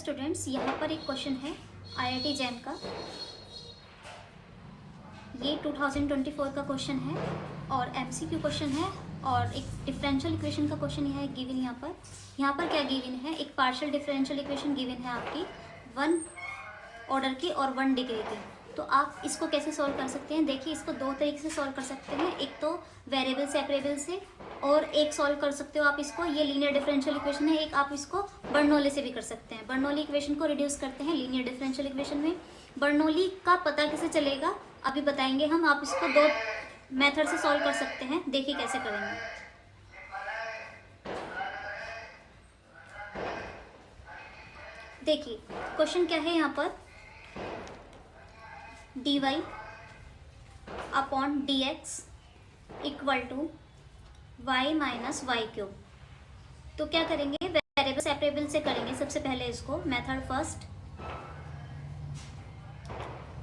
Students, यहाँ पर एक क्वेश्चन है आईआईटी जैम का। ये 2024 का क्वेश्चन है और एमसीक्यू क्वेश्चन है और एक डिफरेंशियल इक्वेशन का क्वेश्चन यह है गिवन। यहाँ पर क्या गिवन है, एक पार्शियल डिफरेंशियल इक्वेशन गिवन है आपकी 1 ऑर्डर की और 1 डिग्री की। तो आप इसको कैसे सॉल्व कर सकते हैं? देखिए, इसको दो तरीके से सॉल्व कर सकते हैं, एक तो वेरिएबल सेपरेबल से और एक सॉल्व कर सकते हो आप इसको, ये लीनियर डिफरेंशियल इक्वेशन है, एक आप इसको बर्नौली से भी कर सकते हैं। बर्नौली इक्वेशन को रिड्यूस करते हैं लीनियर डिफरेंशियल इक्वेशन में। बर्नौली का पता कैसे चलेगा अभी बताएंगे हम। आप इसको दो मेथड से सॉल्व कर सकते हैं, देखिए कैसे करेंगे। देखिए क्वेश्चन क्या है यहाँ पर, dy upon dx equal to y minus y cube. तो क्या करेंगे, वेरिएबल सेपरेबल से करेंगे सबसे पहले इसको, मेथड फर्स्ट।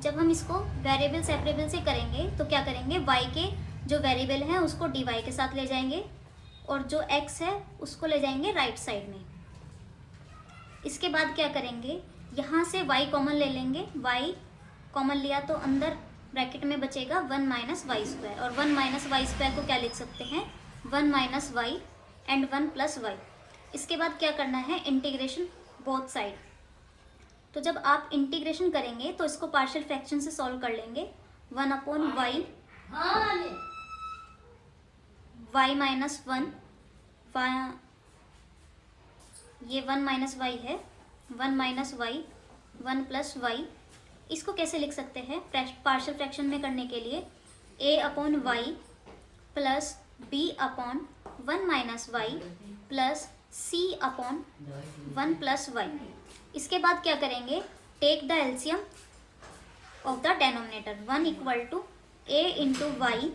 जब हम इसको वेरिएबल सेपरेबल से करेंगे तो क्या करेंगे, y के जो वेरिएबल है उसको dy के साथ ले जाएंगे और जो x है उसको ले जाएंगे राइट साइड में। इसके बाद क्या करेंगे, यहाँ से y कॉमन ले लेंगे, y कॉमन लिया तो अंदर ब्रैकेट में बचेगा 1 माइनस वाई स्क्वायर, और 1 माइनस वाई स्क्वायर को क्या लिख सकते हैं, 1 minus y and 1 plus y. इसके बाद क्या करना है, इंटीग्रेशन बोथ साइड। तो जब आप इंटीग्रेशन करेंगे तो इसको पार्शियल फ्रैक्शन से सॉल्व कर लेंगे। 1 अपॉन वाई, वाई माइनस 1, ये 1 माइनस वाई है, 1 माइनस वाई, 1 प्लस वाई। इसको कैसे लिख सकते हैं पार्शियल फ्रैक्शन में करने के लिए, a upon y plus b upon 1 minus y plus c upon 1 plus y. इसके बाद क्या करेंगे, take the LCM of the denominator, 1 equal to a into y,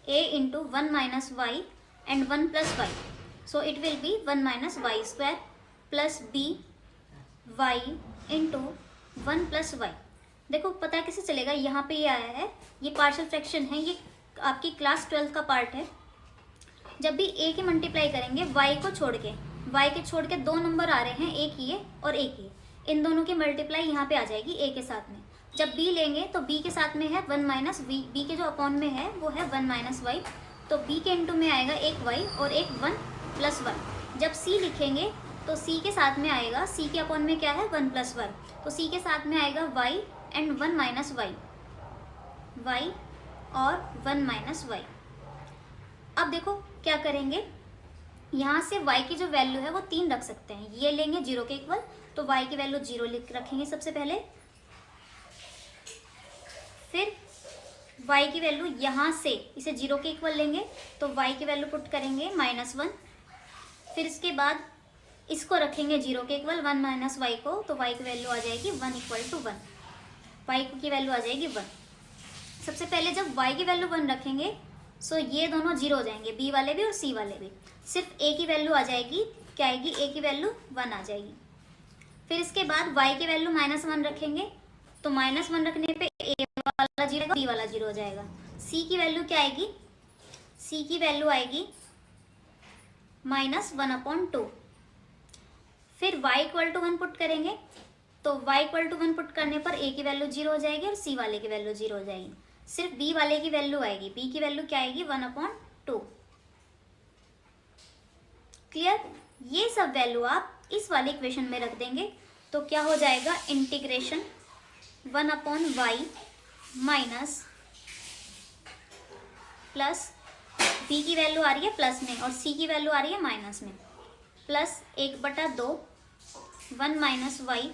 a into 1 minus y and 1 plus y. So it will be 1 minus y square plus b y into 1 plus y. देखो पता कैसे चलेगा, यहाँ पे ये आया है, ये पार्शियल फ्रैक्शन है, ये आपकी क्लास 12 का पार्ट है। जब भी a के मल्टीप्लाई करेंगे y को छोड़ के दो नंबर आ रहे हैं, एक ये और एक ये, इन दोनों की मल्टीप्लाई यहाँ पे आ जाएगी a के साथ में। जब b लेंगे तो b के साथ में है 1 माइनस वी, b के जो अपॉन में है वो है 1 माइनस वाई, तो b के इंटू में आएगा एक y और एक 1 प्लस वाई। जब c लिखेंगे तो c के साथ में आएगा, c के अपॉन में क्या है 1 प्लस वाई, तो c के साथ में आएगा y and 1 minus y, y और 1 माइनस वाई। अब देखो क्या करेंगे, यहाँ से y की जो वैल्यू है वो 3 रख सकते हैं, ये लेंगे 0 के इक्वल, तो y की वैल्यू 0 लिख रखेंगे सबसे पहले। फिर y की वैल्यू यहाँ से इसे 0 के इक्वल लेंगे तो y की वैल्यू पुट करेंगे -1। फिर इसके बाद इसको रखेंगे 0 के इक्वल 1 माइनस वाई को, तो y की वैल्यू आ जाएगी 1 इक्वल टू 1, y की वैल्यू आ जाएगी 1। सबसे पहले जब y की वैल्यू 1 रखेंगे सो ये दोनों 0 हो जाएंगे, b वाले भी और c वाले भी। सिर्फ a की वैल्यू आ जाएगी, क्या आएगी, a की वैल्यू 1 आ जाएगी। फिर इसके बाद y की वैल्यू -1 रखेंगे, तो -1 रखने पे a वाला 0 b वाला 0 हो जाएगा। c की वैल्यू क्या आएगी, c की वैल्यू आएगी -1/2। फिर y इक्वल टू 1 पुट करेंगे, तो y इक्वल टू 1 पुट करने पर a की वैल्यू 0 हो जाएगी और c वाले की वैल्यू 0 हो जाएगी। सिर्फ b वाले की वैल्यू आएगी, b की वैल्यू क्या आएगी 1/2। क्लियर? ये सब वैल्यू आप इस वाले इक्वेशन में रख देंगे तो क्या हो जाएगा, integration 1/y minus plus b की वैल्यू आ रही है प्लस में और c की वैल्यू आ रही है माइनस में, plus 1/2 1 minus y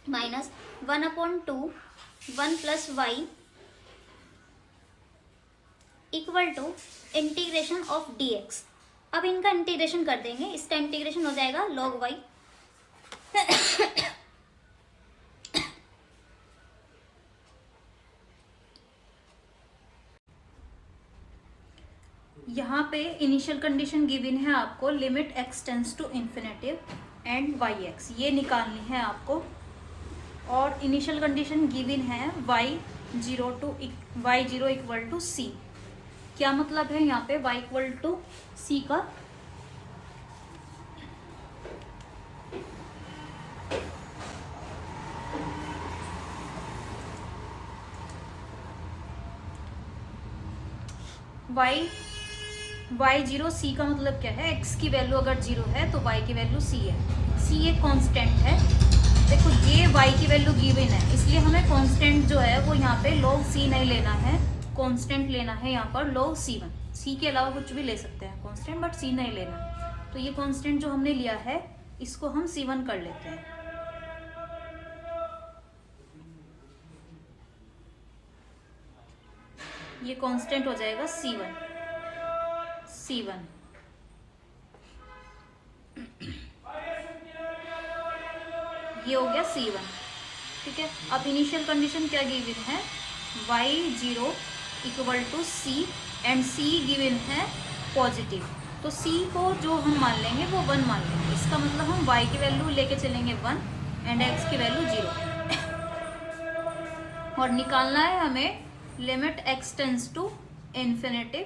minus 1/2 1 plus y equal to integration of dx। अब इनका इंटीग्रेशन कर देंगे, इसका इंटीग्रेशन हो जाएगा log y यहाँ पे इनिशियल कंडीशन गिवन है आपको, limit x tends to infinitive and yx, ये निकालनी है आपको। और इनिशियल कंडीशन गिवन है y0 इक्वल टू c। क्या मतलब है यहाँ पे y इक्वल टू c का, वाई जीरो, सी का मतलब क्या है, एक्स की वैल्यू अगर जीरो है तो वाई की वैल्यू सी है। सी एक कांस्टेंट है। देखो ये वाई की वैल्यू गिवन है, इसलिए हमें कांस्टेंट जो है वो यहाँ पे log सी नहीं लेना है, कांस्टेंट लेना है यहाँ पर log c1। सी के अलावा कुछ भी ले सकते हैं कांस्टेंट, बट सी नहीं लेना। तो ये कांस्टेंट जो हमने लिया है इसको हम c1 कर लेते हैं। ये कांस्टेंट हो जाएगा c1। ये हो गया c1। ठीक है, अब इनिशियल कंडीशन क्या गिवन है, y0 equal to c and c given है पॉजिटिव। तो c को जो हम मान लेंगे वो 1 मान लेंगे। इसका मतलब हम y की वैल्यू लेके चलेंगे 1 एंड x की वैल्यू 0। और निकालना है हमें limit x tends to infinity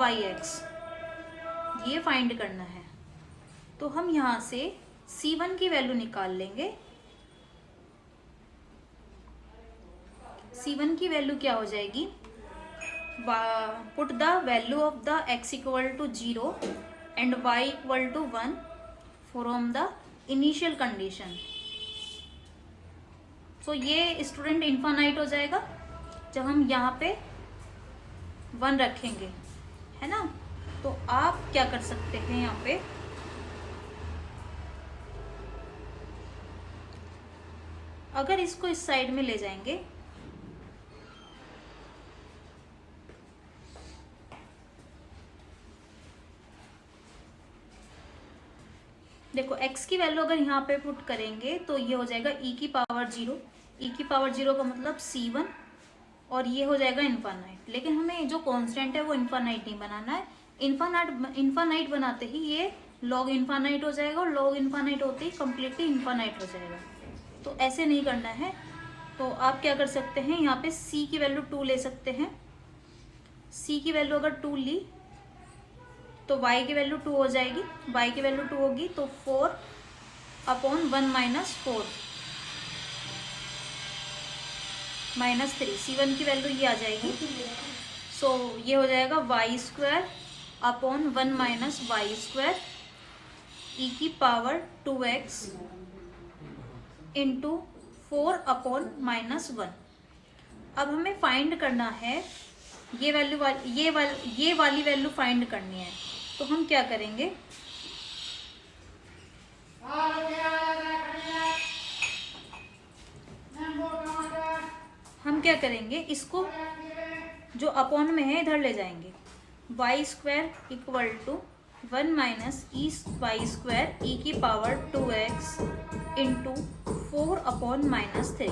yx, ये फाइंड करना है। तो हम यहाँ से c1 की वैल्यू निकाल लेंगे। c1 की वैल्यू क्या हो जाएगी, put the value of the x equal to 0 and y equal to 1 from the initial condition. So ये स्टूडेंट इन्फानाइट हो जाएगा जब हम यहाँ पे 1 रखेंगे, है ना। तो आप क्या कर सकते हैं, यहाँ पे अगर इसको इस साइड में ले जाएंगे, देखो x की वैल्यू अगर यहाँ पे पुट करेंगे तो ये हो जाएगा e की पावर 0। e की पावर 0 का मतलब c1, और ये हो जाएगा इन्फानाइट। लेकिन हमें जो कांस्टेंट है वो इन्फानाइट नहीं बनाना है। इन्फानाइट बनाते ही ये log इन्फानाइट हो जाएगा, और log इन्फानाइट होते ही कम्प्लीटली इन्फानाइट हो जाएगा। तो ऐसे नहीं करना है। तो आप क्या कर सकते हैं, यहाँ पे c की वैल्यू 2 ले सकते हैं। c की वैल्यू अगर 2 ली तो y की वैल्यू 2 हो जाएगी। y की वैल्यू 2 होगी तो 4 अपॉन 1 माइनस 4 माइनस 3, c1 की वैल्यू ये आ जाएगी। सो ये हो जाएगा y square upon 1 minus y square e की power 2x into 4 upon minus 1। अब हमें फाइंड करना है ये वाली वैल्यू फाइंड करनी है। तो हम क्या करेंगे, इसको जो अपॉन में है इधर ले जाएंगे। Y square equal to 1 minus e y square e की power 2x into 4 upon minus 3।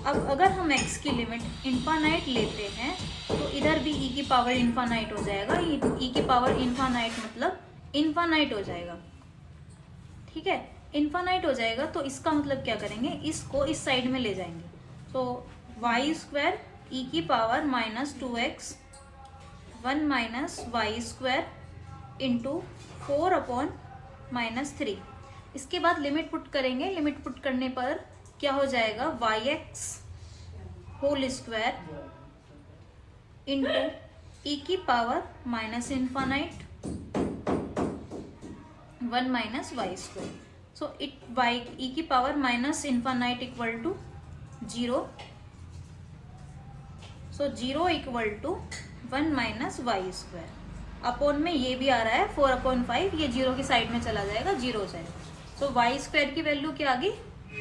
अब अगर हम x की लिमिट इन्फानाइट लेते हैं तो इधर भी e की पावर इन्फानाइट हो जाएगा। e की पावर इन्फानाइट मतलब इन्फानाइट हो जाएगा। ठीक है, इन्फानाइट हो जाएगा तो इसका मतलब क्या करेंगे, इसको इस साइड में ले जाएंगे। तो वाई स्क्वायर ई की power minus 2x 1 minus y square into 4 upon minus 3। इसके बाद लिमिट पुट करेंगे। लिमिट पुट करने पर क्या हो जाएगा, y x whole square into e की power minus infinite 1 minus y square. So it y e की power minus infinite equal to 0। So 0 equal to 1 minus y square. Upon में ये भी आ रहा है 4 अपॉन 5, ये 0 की साइड में चला जाएगा, 0 हो जाएगा। सो वाई स्क्वायर की वैल्यू क्या आ गई,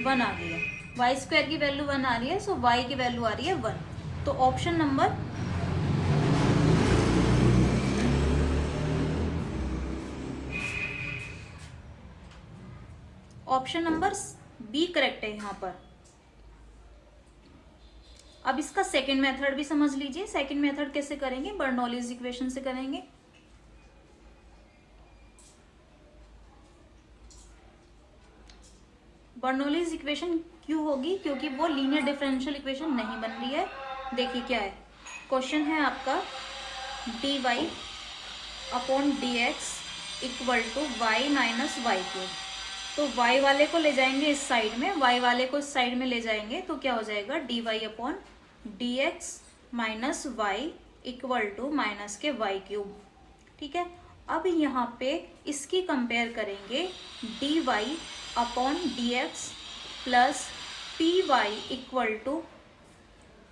1 आ गई है। वाई स्क्वायर की वैल्यू 1 आ रही है, सो वाई की वैल्यू आ रही है 1। तो ऑप्शन नंबर बी करेक्ट है यहाँ पर। अब इसका सेकंड मेथड भी समझ लीजिए। सेकंड मेथड कैसे करेंगे, बर्नौलीज इक्वेशन से करेंगे। बर्नौलीज इक्वेशन क्यों होगी, क्योंकि वो लीनियर डिफरेंशियल इक्वेशन नहीं बन रही है। देखिए क्या है, क्वेश्चन है आपका dy upon dx equal to y minus y cube. तो y वाले को ले जाएंगे इस साइड में, y वाले को इस साइड में ले जाएंगे तो क्या हो जाएगा, dy upon dx minus y equal to minus के वाई क्यूब। ठीक है, अब यहाँ पे इसकी कंपेयर करेंगे d y upon d x plus p y equal to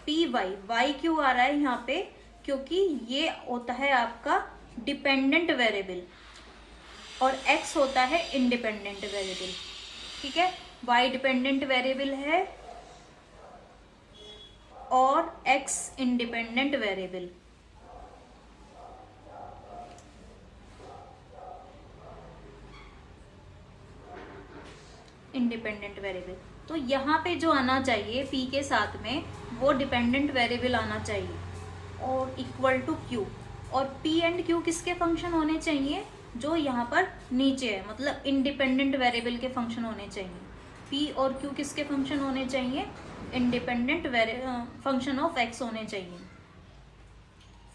p y. Y क्यों आ रहा है यहाँ पे, क्योंकि ये होता है आपका डिपेंडेंट वेरिएबल और x होता है इंडिपेंडेंट वेरिएबल। ठीक है, y डिपेंडेंट वेरिएबल है और x independent variable. Independent variable, तो यहाँ पे जो आना चाहिए p के साथ में वो डिपेंडेंट वेरिएबल आना चाहिए और इक्वल टू q। और p एंड q किसके फंक्शन होने चाहिए, जो यहाँ पर नीचे है, मतलब इंडिपेंडेंट वेरिएबल के फंक्शन होने चाहिए। p और q किसके फंक्शन होने चाहिए, इंडिपेंडेंट फंक्शन ऑफ x होने चाहिए,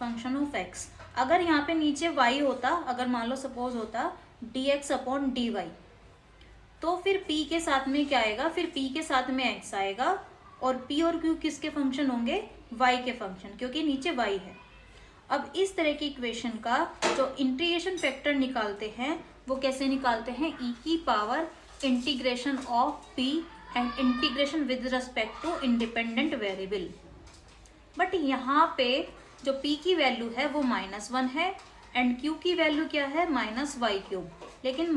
फंक्शन ऑफ x। अगर यहाँ पे नीचे y होता, अगर मान लो सपोज होता dx अपॉन dy, तो फिर p के साथ में क्या आएगा, फिर p के साथ में x आएगा और p और q किसके फंक्शन होंगे, y के फंक्शन, क्योंकि नीचे y है। अब इस तरह की इक्वेशन का जो इंटीग्रेशन फैक्टर निकालते हैं वो कैसे निकालते हैं, e की power integration of p and integration with respect to independent variable. But यहाँ पे जो p की वैल्यू है वो -1 है एंड q की वैल्यू क्या है, -y क्यूब। लेकिन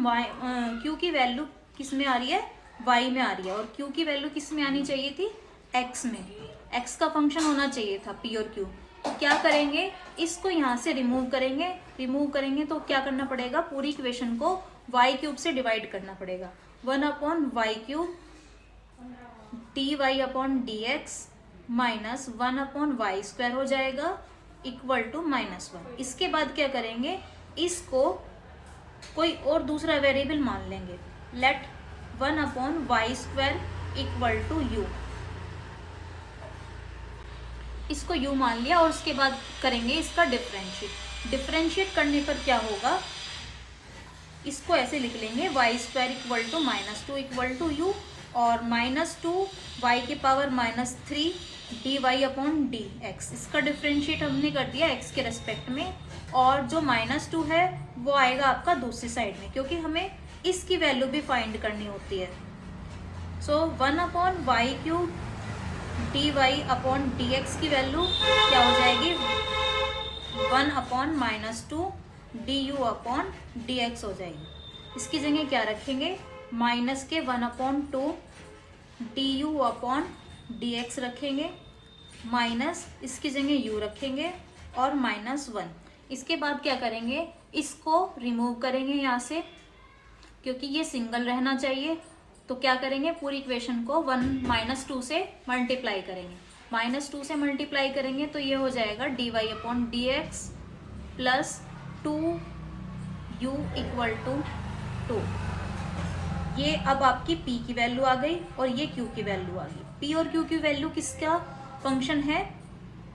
q की वैल्यू किस में आ रही है, y में आ रही है, और q की वैल्यू किस में आनी चाहिए थी, x में। x का फंक्शन होना चाहिए था p और q। तो क्या करेंगे, इसको यहाँ से रिमूव करेंगे तो क्या करना पड़ेगा, पूरी इक्वेशन को y क्यूब से डिवाइड करना पड़ेगा। 1 upon y cube d y upon d x minus 1 upon y square हो जाएगा इक्वल टू -1। इसके बाद क्या करेंगे, इसको कोई और दूसरा वेरिएबल मान लेंगे। Let 1 upon y square equal to u, इसको u मान लिया और उसके बाद करेंगे इसका डिफरेंशिएट करने पर क्या होगा, इसको ऐसे लिख लेंगे y square equal to -2 equal to u और -2 y के power -3 d y upon d x. इसका डिफरेंशिएट हमने कर दिया x के रेस्पेक्ट में, और जो -2 है वो आएगा आपका दूसरी साइड में, क्योंकि हमें इसकी वैल्यू भी फाइंड करनी होती है। So 1 upon y cube d y upon d x की वैल्यू क्या हो जाएगी, 1 upon -2 d u upon d x हो जाएगी। इसकी जगह क्या रखेंगे, माइनस के 1 upon 2 d u upon d x रखेंगे, माइनस इसकी जगह u रखेंगे और -1। इसके बाद क्या करेंगे, इसको रिमूव करेंगे यहाँ से, क्योंकि ये सिंगल रहना चाहिए। तो क्या करेंगे, पूरी इक्वेशन को 1 - 2 से मल्टीप्लाई करेंगे। -2 से मल्टीप्लाई करेंगे तो ये हो जाएगा d y upon d x plus 2u equal to 2। ये अब आपकी p की वैल्यू आ गई और ये q की वैल्यू आ गई। p और q की वैल्यू किसका फंक्शन है,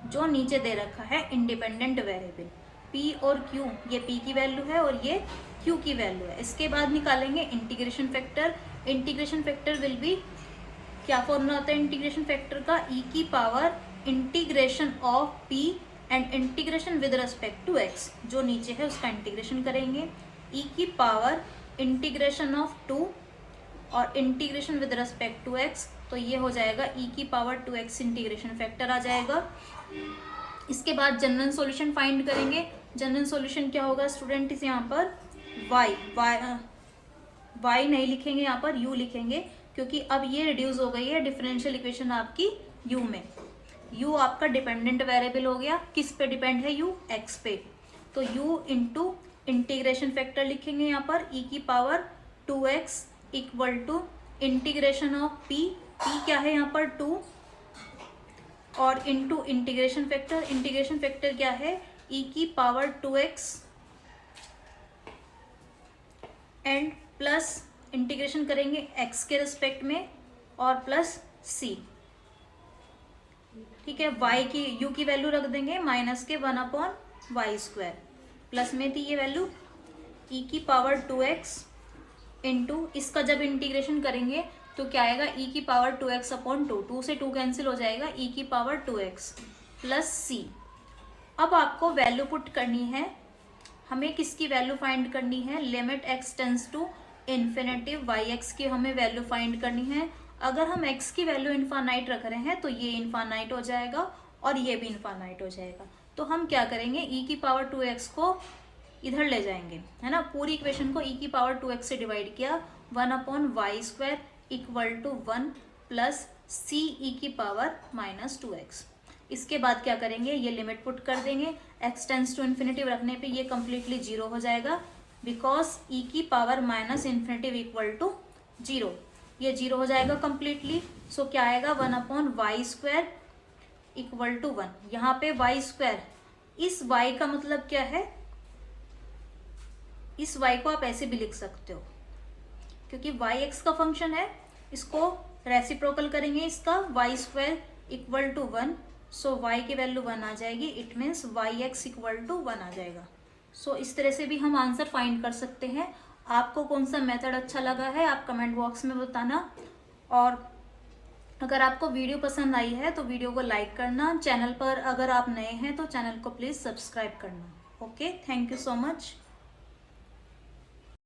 जो नीचे दे रखा है इंडिपेंडेंट वेरिएबल। p और q, ये p की वैल्यू है और ये q की वैल्यू है। इसके बाद निकालेंगे integration factor. Integration factor will be, क्या फॉर्मूला होता है इंटीग्रेशन फैक्टर का, e की power integration of p and integration with respect to x। जो नीचे है उसका इंटीग्रेशन करेंगे, e की पावर इंटीग्रेशन ऑफ 2 और integration with respect to x, तो ये हो जाएगा e की पावर 2x इंटीग्रेशन फैक्टर आ जाएगा। इसके बाद जनरल सॉल्यूशन फाइंड करेंगे। जनरल सॉल्यूशन क्या होगा स्टूडेंट, इस यहाँ पर y नहीं लिखेंगे, यहाँ पर u लिखेंगे, क्योंकि अब ये रिड्यूस हो गई है डिफरेंशियल इक्वेशन आपकी u में। u आपका डिपेंडेंट वेरिएबल हो गया, किस पे डिपेंड है u, x पे। तो u इंटू इंटीग्रेशन फैक्टर लिखेंगे यहाँ पर e की power 2x equal to integration of p क्या है यहाँ पर 2 और इंटू इंटीग्रेशन फैक्टर क्या है e की power 2x and plus integration करेंगे x के रिस्पेक्ट में और प्लस c। ठीक है, y की u की वैल्यू रख देंगे माइनस के 1 अपॉन वाई स्क्वायर, प्लस में थी ये वैल्यू e की पावर 2x इंटू इसका जब इंटीग्रेशन करेंगे तो क्या आएगा e की पावर 2x अपॉन 2 से 2 कैंसिल हो जाएगा, e की पावर 2x प्लस c। अब आपको वैल्यू पुट करनी है, हमें किसकी वैल्यू फाइंड करनी है, limit x tends to infinity y x की हमें वैल्यू फाइंड करनी है। अगर हम x की वैल्यू इन्फानाइट रख रहे हैं तो ये इन्फानाइट हो जाएगा और ये भी इन्फानाइट हो जाएगा। तो हम क्या करेंगे, e की पावर 2x को इधर ले जाएंगे, है ना। पूरी इक्वेशन को e की पावर 2x से डिवाइड किया, 1/y² इक्वल टू 1 प्लस सी ई की पावर -2x। इसके बाद क्या करेंगे, ये लिमिट पुट कर देंगे, x टेंस टू इन्फिनिटी रखने पे ये कम्प्लीटली 0 हो जाएगा, बिकॉज e की पावर -इन्फिनिटी इक्वल टू 0, ये 0 हो जाएगा कम्प्लीटली। सो क्या आएगा, 1/y² इक्वल टू 1। यहाँ पे y², इस y का मतलब क्या है, इस y को आप ऐसे भी लिख सकते हो, क्योंकि y x का फंक्शन है, इसको रेसिप्रोकल करेंगे इसका, y² equal to 1। So y की वैल्यू 1 आ जाएगी, it means yx equal to 1 आ जाएगा। सो इस तरह से भी हम आंसर फाइंड कर सकते हैं। आपको कौन सा मेथड अच्छा लगा है आप कमेंट बॉक्स में बताना, और अगर आपको वीडियो पसंद आई है तो वीडियो को लाइक करना, चैनल पर अगर आप नए हैं तो चैनल को प्लीज़ सब्सक्राइब करना। Okay, thank you so much.